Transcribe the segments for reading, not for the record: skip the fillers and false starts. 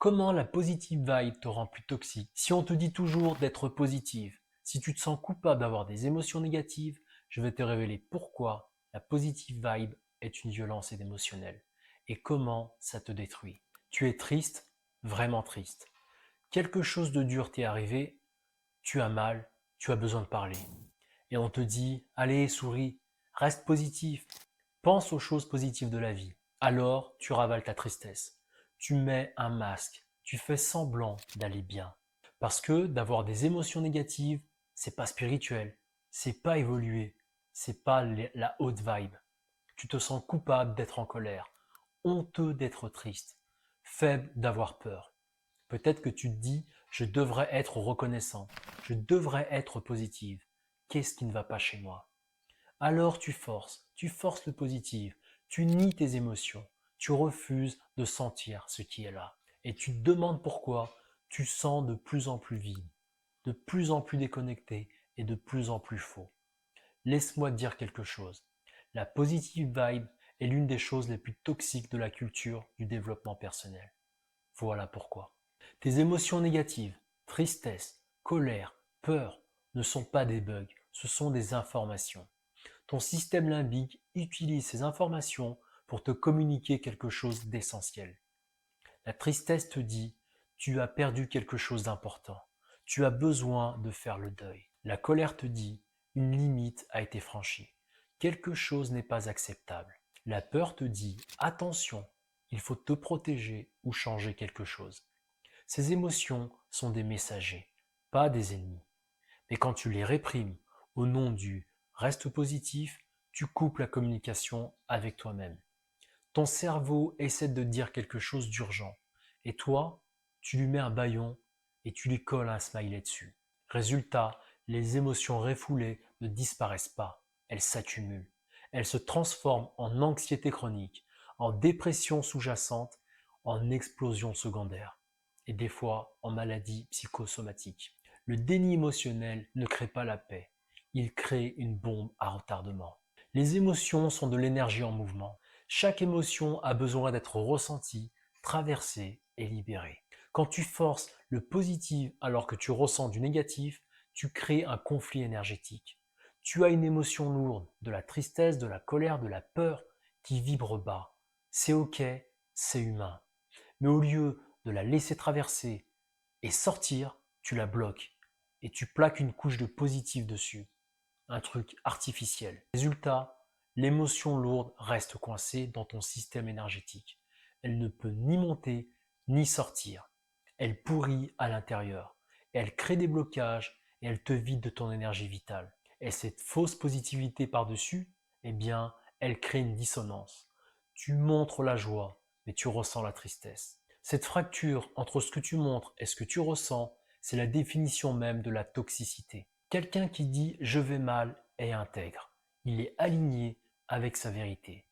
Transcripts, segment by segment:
Comment la positive vibe te rend plus toxique? Si on te dit toujours d'être positive, si tu te sens coupable d'avoir des émotions négatives, je vais te révéler pourquoi la positive vibe est une violence émotionnelle et comment ça te détruit. Tu es triste, vraiment triste. Quelque chose de dur t'est arrivé, tu as mal, tu as besoin de parler. Et on te dit, allez, souris, reste positif, pense aux choses positives de la vie. Alors, tu ravales ta tristesse. Tu mets un masque. Tu fais semblant d'aller bien. Parce que d'avoir des émotions négatives, c'est pas spirituel. C'est pas évolué. C'est pas la haute vibe. Tu te sens coupable d'être en colère. Honteux d'être triste. Faible d'avoir peur. Peut-être que tu te dis, je devrais être reconnaissant. Je devrais être positive. Qu'est-ce qui ne va pas chez moi? Alors tu forces le positif, tu nies tes émotions, tu refuses de sentir ce qui est là. Et tu te demandes pourquoi tu sens de plus en plus vide, de plus en plus déconnecté et de plus en plus faux. Laisse-moi te dire quelque chose. La positive vibe est l'une des choses les plus toxiques de la culture du développement personnel. Voilà pourquoi. Tes émotions négatives, tristesse, colère, peur, ne sont pas des bugs, ce sont des informations. Ton système limbique utilise ces informations pour te communiquer quelque chose d'essentiel. La tristesse te dit, tu as perdu quelque chose d'important. Tu as besoin de faire le deuil. La colère te dit, une limite a été franchie. Quelque chose n'est pas acceptable. La peur te dit, attention, il faut te protéger ou changer quelque chose. Ces émotions sont des messagers, pas des ennemis. Mais quand tu les réprimes au nom du reste positif, tu coupes la communication avec toi-même. Ton cerveau essaie de dire quelque chose d'urgent. Et toi, tu lui mets un bâillon et tu lui colles un smiley dessus. Résultat, les émotions refoulées ne disparaissent pas, elles s'accumulent. Elles se transforment en anxiété chronique, en dépression sous-jacente, en explosion secondaire et des fois en maladie psychosomatique. Le déni émotionnel ne crée pas la paix, il crée une bombe à retardement. Les émotions sont de l'énergie en mouvement. Chaque émotion a besoin d'être ressentie, traversée et libérée. Quand tu forces le positif alors que tu ressens du négatif, tu crées un conflit énergétique. Tu as une émotion lourde, de la tristesse, de la colère, de la peur, qui vibre bas. C'est ok, c'est humain. Mais au lieu de la laisser traverser et sortir, tu la bloques et tu plaques une couche de positif dessus, un truc artificiel. Résultat, l'émotion lourde reste coincée dans ton système énergétique. Elle ne peut ni monter ni sortir. Elle pourrit à l'intérieur. Elle crée des blocages et elle te vide de ton énergie vitale. Et cette fausse positivité par-dessus, eh bien, elle crée une dissonance. Tu montres la joie, mais tu ressens la tristesse. Cette fracture entre ce que tu montres et ce que tu ressens, c'est la définition même de la toxicité. Quelqu'un qui dit je vais mal est intègre. Il est aligné avec sa vérité.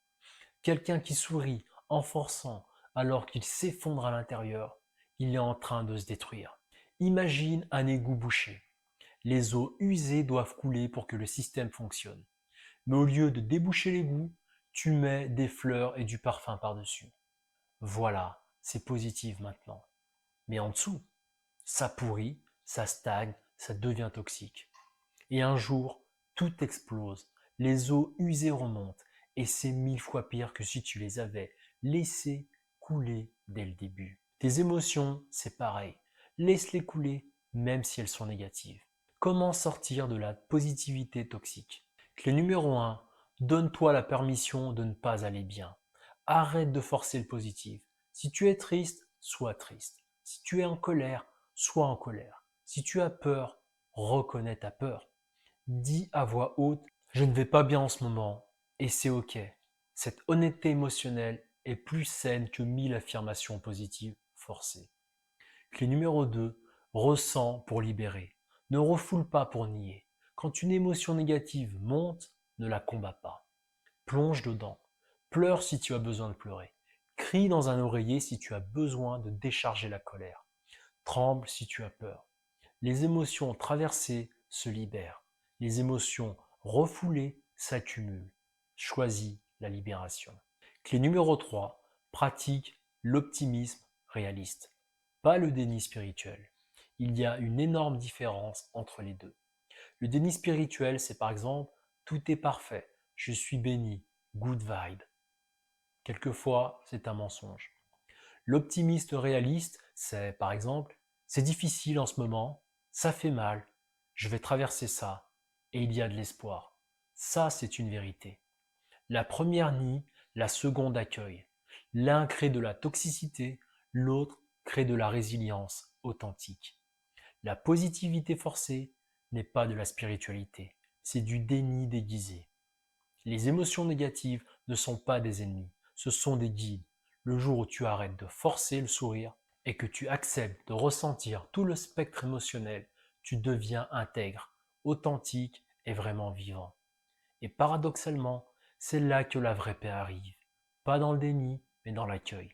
Quelqu'un qui sourit en forçant alors qu'il s'effondre à l'intérieur, il est en train de se détruire. Imagine un égout bouché. Les eaux usées doivent couler pour que le système fonctionne. Mais au lieu de déboucher l'égout, tu mets des fleurs et du parfum par-dessus. Voilà, c'est positif maintenant. Mais en dessous, ça pourrit, ça stagne, ça devient toxique. Et un jour, tout explose, les eaux usées remontent, et c'est 1000 fois pire que si tu les avais laissées couler dès le début. Tes émotions, c'est pareil. Laisse-les couler, même si elles sont négatives. Comment sortir de la positivité toxique? Clé numéro 1, donne-toi la permission de ne pas aller bien. Arrête de forcer le positif. Si tu es triste, sois triste. Si tu es en colère, sois en colère. Si tu as peur, reconnais ta peur. Dis à voix haute, je ne vais pas bien en ce moment, et c'est ok. Cette honnêteté émotionnelle est plus saine que 1000 affirmations positives forcées. Clé numéro 2, ressens pour libérer. Ne refoule pas pour nier. Quand une émotion négative monte, ne la combats pas. Plonge dedans. Pleure si tu as besoin de pleurer. Crie dans un oreiller si tu as besoin de décharger la colère. Tremble si tu as peur. Les émotions traversées se libèrent. Les émotions refoulées s'accumulent. Choisis la libération. Clé numéro 3, pratique l'optimisme réaliste. pas le déni spirituel. Il y a une énorme différence entre les deux. Le déni spirituel, c'est par exemple tout est parfait, je suis béni, good vibe. Quelquefois, c'est un mensonge. L'optimiste réaliste, c'est par exemple c'est difficile en ce moment, ça fait mal, je vais traverser ça, et il y a de l'espoir. Ça, c'est une vérité. La première nie, la seconde accueille. L'un crée de la toxicité, l'autre crée de la résilience authentique. La positivité forcée n'est pas de la spiritualité, c'est du déni déguisé. Les émotions négatives ne sont pas des ennemis, ce sont des guides. Le jour où tu arrêtes de forcer le sourire et que tu acceptes de ressentir tout le spectre émotionnel, tu deviens intègre, authentique et vraiment vivant. Et paradoxalement, c'est là que la vraie paix arrive. Pas dans le déni, mais dans l'accueil.